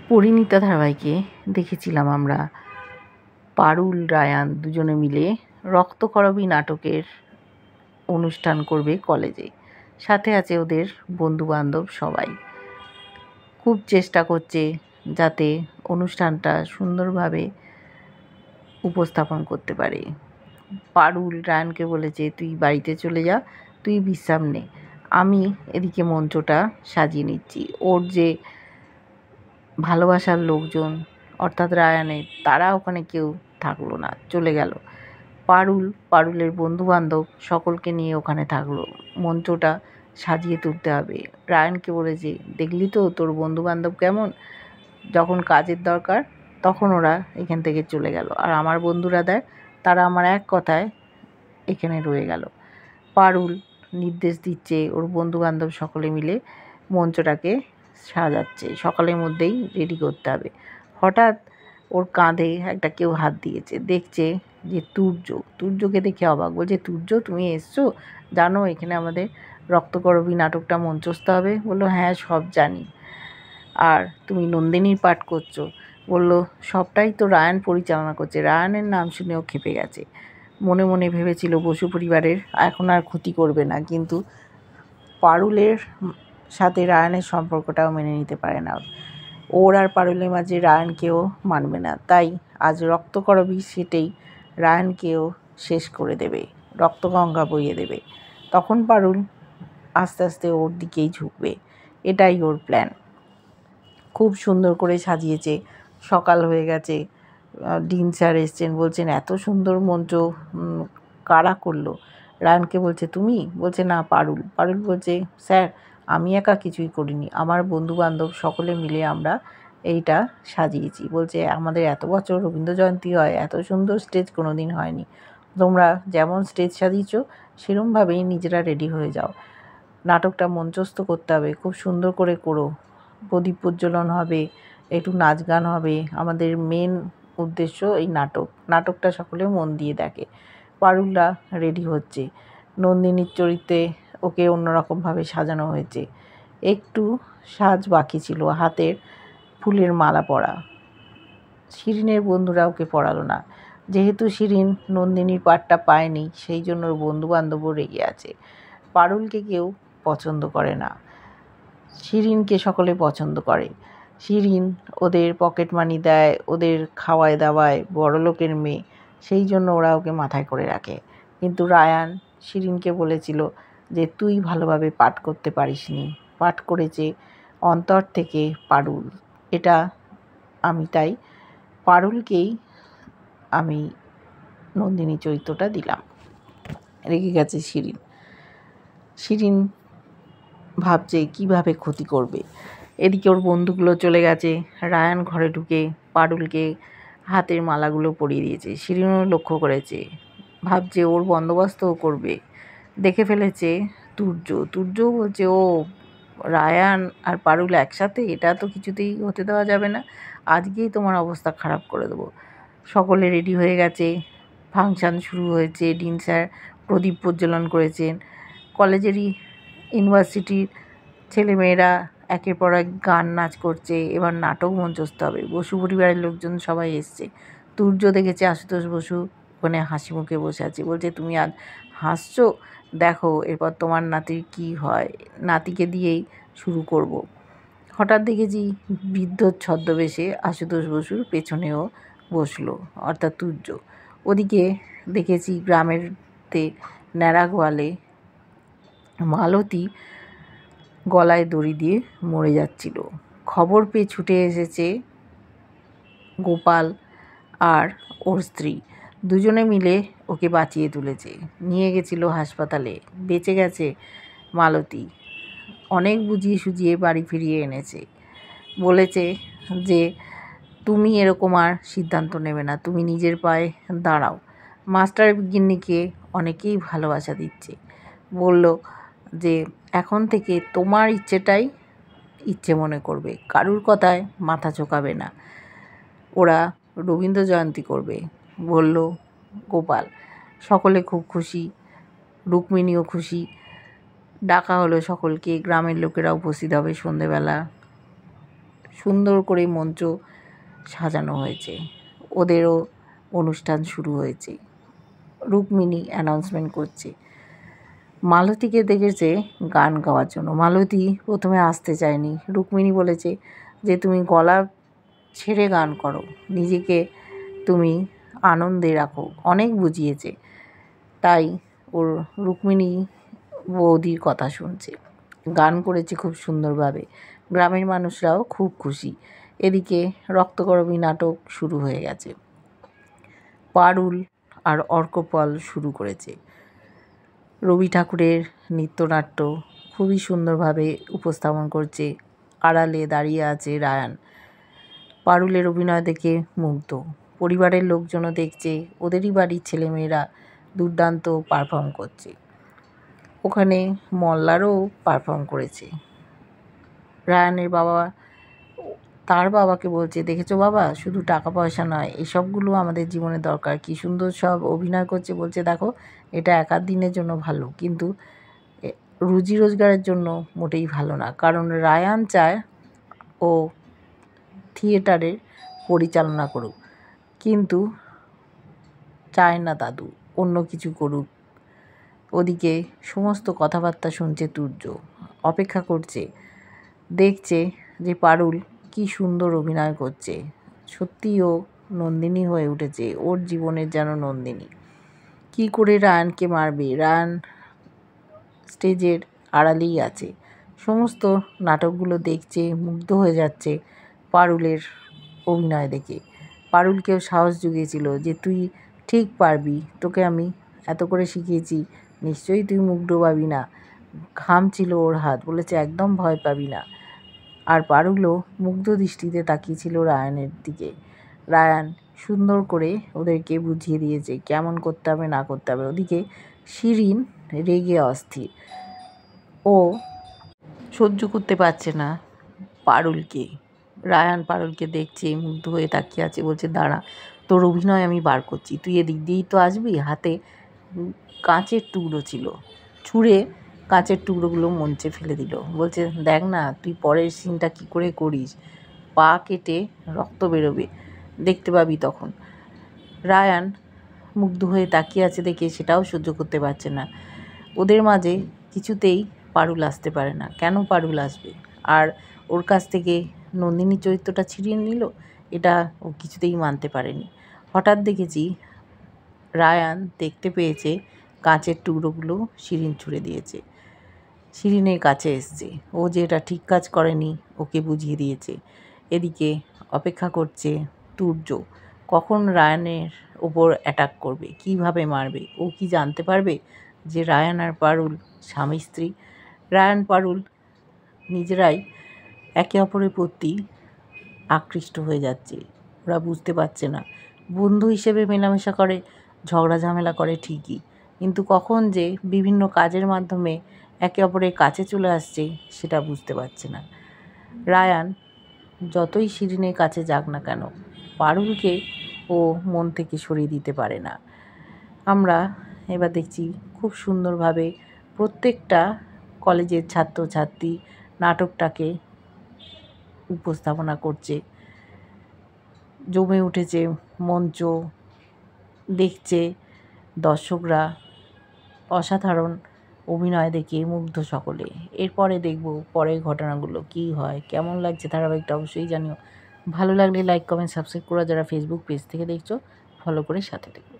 পরিণীতা ধারাবাহিকে দেখেছিলাম আমরা পারুল রায়ান দুজনে মিলে রক্তকরবী নাটকের অনুষ্ঠান করবে কলেজে। সাথে আছে ওদের বন্ধুবান্ধব সবাই। খুব চেষ্টা করছে যাতে অনুষ্ঠানটা সুন্দরভাবে উপস্থাপন করতে পারে। পারুল রায়ানকে বলেছে, তুই বাড়িতে চলে যা, তুই বিশ্রাম নে, আমি এদিকে মঞ্চটা সাজিয়ে নিচ্ছি। ওর যে ভালোবাসার লোকজন অর্থাৎ রায়ানের, তারা ওখানে কেউ থাকলো না, চলে গেল। পারুলের বন্ধুবান্ধব সকলকে নিয়ে ওখানে থাকলো। মঞ্চটা সাজিয়ে তুলতে হবে। রায়ানকে বলেছে, দেখলি তো তোর বন্ধুবান্ধব কেমন, যখন কাজের দরকার তখন ওরা এখান থেকে চলে গেল, আর আমার বন্ধুরা দেখ, তারা আমার এক কথায় এখানে রয়ে গেল। পারুল নির্দেশ দিচ্ছে ওর বন্ধুবান্ধব সকলে মিলে মঞ্চটাকে সাজাচ্ছে, সকালের মধ্যেই রেডি করতে হবে। হঠাৎ ওর কাঁধে একটা কেউ হাত দিয়েছে, দেখছে যে তুর্যকে দেখে অবাক, বলছে, তুর্য তুমি এসছো? জানো এখানে আমাদের রক্তকরবী নাটকটা মঞ্চস্থ হবে? বললো, হ্যাঁ সব জানি। আর তুমি নন্দিনীর পাঠ করছো? বললো, সবটাই তো রায়ান পরিচালনা করছে। রায়ানের নাম শুনেও খেপে গেছে। মনে মনে ভেবেছিল বসু পরিবারের এখন আর ক্ষতি করবে না, কিন্তু পারুলের সাথে রায়ানের সম্পর্কটাও মেনে নিতে পারে না। ওর আর পারুলের মাঝে রায়ানকেও মানবে না। তাই আজ রক্তকরবী সেটেই রায়ানকেও শেষ করে দেবে, রক্তগঙ্গা বইয়ে দেবে। তখন পারুল আস্তে আস্তে ওর দিকেই ঝুঁকবে, এটাই ওর প্ল্যান। খুব সুন্দর করে সাজিয়েছে। সকাল হয়ে গেছে, ডিন স্যার এসছেন, বলছেন, এত সুন্দর মঞ্চ কারা করলো? রায়ানকে বলছে, তুমি? বলছে, না, পারুল বলছে, স্যার আমি একা কিছুই করিনি, আমার বন্ধুবান্ধব সকলে মিলে আমরা এইটা সাজিয়েছি। বলছে, আমাদের এত বছর রবীন্দ্র জয়ন্তী হয়, এত সুন্দর স্টেজ কোনো দিন হয়নি। তোমরা যেমন স্টেজ সাজিয়েছ সেরমভাবেই নিজেরা রেডি হয়ে যাও। নাটকটা মঞ্চস্থ করতে হবে, খুব সুন্দর করে করো, প্রদীপ প্রজ্বলন হবে, একটু নাচ গান হবে। আমাদের মেন উদ্দেশ্য এই নাটকটা সকলে মন দিয়ে দেখে। পারুলরা রেডি হচ্ছে। নন্দিনীর চরিত্রে ওকে অন্যরকমভাবে সাজানো হয়েছে। একটু সাজ বাকি ছিল, হাতের ফুলের মালা পরা। শিরিনের বন্ধুরা ওকে পরালো না। যেহেতু শিরিন নন্দিনীর পাঠটা পায়নি, সেই জন্য ওর বন্ধুবান্ধবও রেগে আছে। পারুলকে কেউ পছন্দ করে না, শিরিনকে সকলে পছন্দ করে। শিরিন ওদের পকেট মানি দেয়, ওদের খাওয়ায় দাওয়ায়, বড়লোকের মেয়ে, সেই জন্য ওরা ওকে মাথায় করে রাখে। কিন্তু রায়ান শিরিনকে বলেছিল যে তুই ভালোভাবে পাঠ করতে পারিসনি, পাঠ করেছে অন্তর থেকে পারুল। এটা আমি তাই পারুলকেই আমি নন্দিনী চরিত্রটা দিলাম। রেগে গেছে শিরিন ভাবছে কিভাবে ক্ষতি করবে। এদিকে ওর বন্ধুগুলো চলে গেছে। রায়ান ঘরে ঢুকে পারুলকে হাতের মালাগুলো পরিয়ে দিয়েছে। শিরিনও লক্ষ্য করেছে, ভাবছে ওর বন্দোবস্তও করবে। দেখে ফেলেছে তুর্য বলছে, ও রায়ান আর পারুল একসাথে, এটা তো কিছুতেই হতে দেওয়া যাবে না, আজকেই তোমার অবস্থা খারাপ করে দেবো। সকলে রেডি হয়ে গেছে, ফাংশান শুরু হয়েছে। ডিন স্যার প্রদীপ প্রজ্বলন করেছেন। কলেজেরই ইউনিভার্সিটির ছেলেমেয়েরা একের পর এক গান নাচ করছে। এবার নাটক মঞ্চস্থ হবে। বসু পরিবারের লোকজন সবাই এসছে। তুর্য দেখেছে আশুতোষ বসু ওখানে হাসি মুখে বসে আছে, বলছে, তুমি আজ হাসছো, দেখো এরপর তোমার নাতির কি হয়, নাতিকে দিয়েই শুরু করব। হঠাৎ দেখেছি বৃদ্ধ ছদ্মবেশে আশুতোষ বসুর পেছনেও বসলো, অর্থাৎ তুর্য। ওদিকে দেখেছি গ্রামেরতে ন্যাড়া গোয়ালে মালতী গলায় দড়ি দিয়ে মরে যাচ্ছিল। খবর পেয়ে ছুটে এসেছে গোপাল আর ওর স্ত্রী, দুজনে মিলে ওকে বাঁচিয়ে তুলেছে, নিয়ে গেছিল হাসপাতালে। বেঁচে গেছে মালতী। অনেক বুঝিয়ে সুঝিয়ে বাড়ি ফিরিয়ে এনেছে। বলেছে যে তুমি এরকম আর সিদ্ধান্ত নেবে না, তুমি নিজের পায়ে দাঁড়াও। মাস্টার গিন্নিকে অনেকেই ভালোবাসা দিচ্ছে, বলল যে এখন থেকে তোমার ইচ্ছেটাই ইচ্ছে মনে করবে, কারুর কথায় মাথা ঝোঁকাবে না। ওরা রবীন্দ্র জয়ন্তী করবে, বলল গোপাল। সকলে খুব খুশি, রুক্মিণীও খুশি। ডাকা হলো সকলকে, গ্রামের লোকেরা উপস্থিত হবে সন্ধেবেলা। সুন্দর করে মঞ্চ সাজানো হয়েছে। ওদেরও অনুষ্ঠান শুরু হয়েছে। রুক্মিণী অ্যানাউন্সমেন্ট করছে। মালতীকে দেখেছে গান গাওয়ার জন্য। মালতী প্রথমে আসতে চায়নি। রুক্মিণী বলেছে যে তুমি গলা ছেড়ে গান করো, নিজেকে তুমি আনন্দে রাখো। অনেক বুঝিয়েছে, তাই ওর রুক্মিণী বৌদির কথা শুনছে। গান করেছে খুব সুন্দরভাবে। গ্রামের মানুষরাও খুব খুশি। এদিকে রক্তকরবী নাটক শুরু হয়ে গেছে। পারুল আর অর্কপল শুরু করেছে। রবি ঠাকুরের নৃত্যনাট্য খুবই সুন্দরভাবে উপস্থাপন করছে। আড়ালে দাঁড়িয়ে আছে রায়ান। পারুলের অভিনয় দেখে মুগ্ধ। পরিবারের লোকজনও দেখছে, ওদেরই বাড়ির ছেলেমেয়েরা দুর্দান্ত পারফর্ম করছে। ওখানে মল্লারও পারফর্ম করেছে। রায়ানের বাবা তার বাবাকে বলছে, দেখেছো বাবা, শুধু টাকা পয়সা নয়, এসবগুলো আমাদের জীবনে দরকার। কি সুন্দর সব অভিনয় করছে। বলছে দেখো, এটা এক আধ দিনের জন্য ভালো, কিন্তু রুজি রোজগারের জন্য মোটেই ভালো না। কারণ রায়ান চায় ও থিয়েটারের পরিচালনা করুক, কিন্তু চায় না দাদু অন্য কিছু করুক। ওদিকে সমস্ত কথাবার্তা শুনছে তুর্য, অপেক্ষা করছে, দেখছে যে পারুল কি সুন্দর অভিনয় করছে। সত্যি ও নন্দিনী হয়ে উঠেছে, ওর জীবনের যেন নন্দিনী। কি করে রায়ানকে মারবে? রায়ান স্টেজের আড়ালেই আছে। সমস্ত নাটকগুলো দেখছে, মুগ্ধ হয়ে যাচ্ছে পারুলের অভিনয় দেখে। পারুলকেও সাহস জুগিয়েছিল যে তুই ঠিক পারবি, তোকে আমি এত করে শিখিয়েছি, নিশ্চয়ই তুই মুখ ডোবাবি না। ঘামছিল ওর হাত। বলেছে একদম ভয় পাবি না। আর পারুলও মুগ্ধ দৃষ্টিতে তাকিয়েছিল রায়ানের দিকে। রায়ান সুন্দর করে ওদেরকে বুঝিয়ে দিয়েছে কেমন করতে হবে না করতে হবে। ওদিকে শিরিন রেগে অস্থির। ও সহ্য করতে পারছে না পারুলকে। রায়ান পারুলকে দেখছে, মুগ্ধ হয়ে তাকিয়ে আছে। বলছে দাঁড়া, তোর অভিনয় আমি বার করছি, তুই এদিক দিয়েই তো আসবি। হাতে কাঁচের টুকরো ছিল, ছুঁড়ে কাঁচের টুকরোগুলো মঞ্চে ফেলে দিল। বলছে দেখ না, তুই পরের সিনটা কী করে করিস, পা কেটে রক্ত বেরোবে, দেখতে পাবি তখন। রায়ান মুগ্ধ হয়ে তাকিয়ে আছে দেখে সেটাও সহ্য করতে পারছে না। ওদের মাঝে কিছুতেই পারুল আসতে পারে না। কেন পারুল আসবে? আর ওর কাছ থেকে নন্দিনী চরিত্রটা ছিনিয়ে নিল, এটা ও কিছুতেই মানতে পারেনি। হঠাৎ দেখেছি রায়ান দেখতে পেয়েছে কাঁচের টুকরোগুলো শিরিন ছুঁড়ে দিয়েছে। শিরিনের কাছে এসছে, ও যে এটা ঠিক কাজ করেনি ওকে বুঝিয়ে দিয়েছে। এদিকে অপেক্ষা করছে তুর্য, কখন রায়ানের ওপর অ্যাটাক করবে, কিভাবে মারবে। ও কি জানতে পারবে যে রায়ান আর পারুল স্বামী স্ত্রী? রায়ান পারুল নিজেরাই একে অপরের প্রতি আকৃষ্ট হয়ে যাচ্ছে, ওরা বুঝতে পারছে না। বন্ধু হিসেবে মেলামেশা করে, ঝগড়া ঝামেলা করে ঠিকই, কিন্তু কখন যে বিভিন্ন কাজের মাধ্যমে একে অপরের কাছে চলে আসছে সেটা বুঝতে পারছে না। রায়ান যতই শিরিনের কাছে যাক না কেন, পারুলকে ও মন থেকে সরিয়ে দিতে পারে না। আমরা এবার দেখছি খুব সুন্দরভাবে প্রত্যেকটা কলেজের ছাত্রছাত্রী নাটকটাকে উপস্থাপনা করছে। জমে উঠেছে মঞ্চ, দেখছে দর্শকরা। অসাধারণ অভিনয় দেখে মুগ্ধ সকলে। এরপরে দেখব পরের ঘটনাগুলো কী হয়। কেমন লাগছে ধারাবাহিকটা অবশ্যই জানিও। ভালো লাগলে লাইক কমেন্ট সাবস্ক্রাইব করো। যারা ফেসবুক পেজ থেকে দেখছো ফলো করে সাথে থেকো।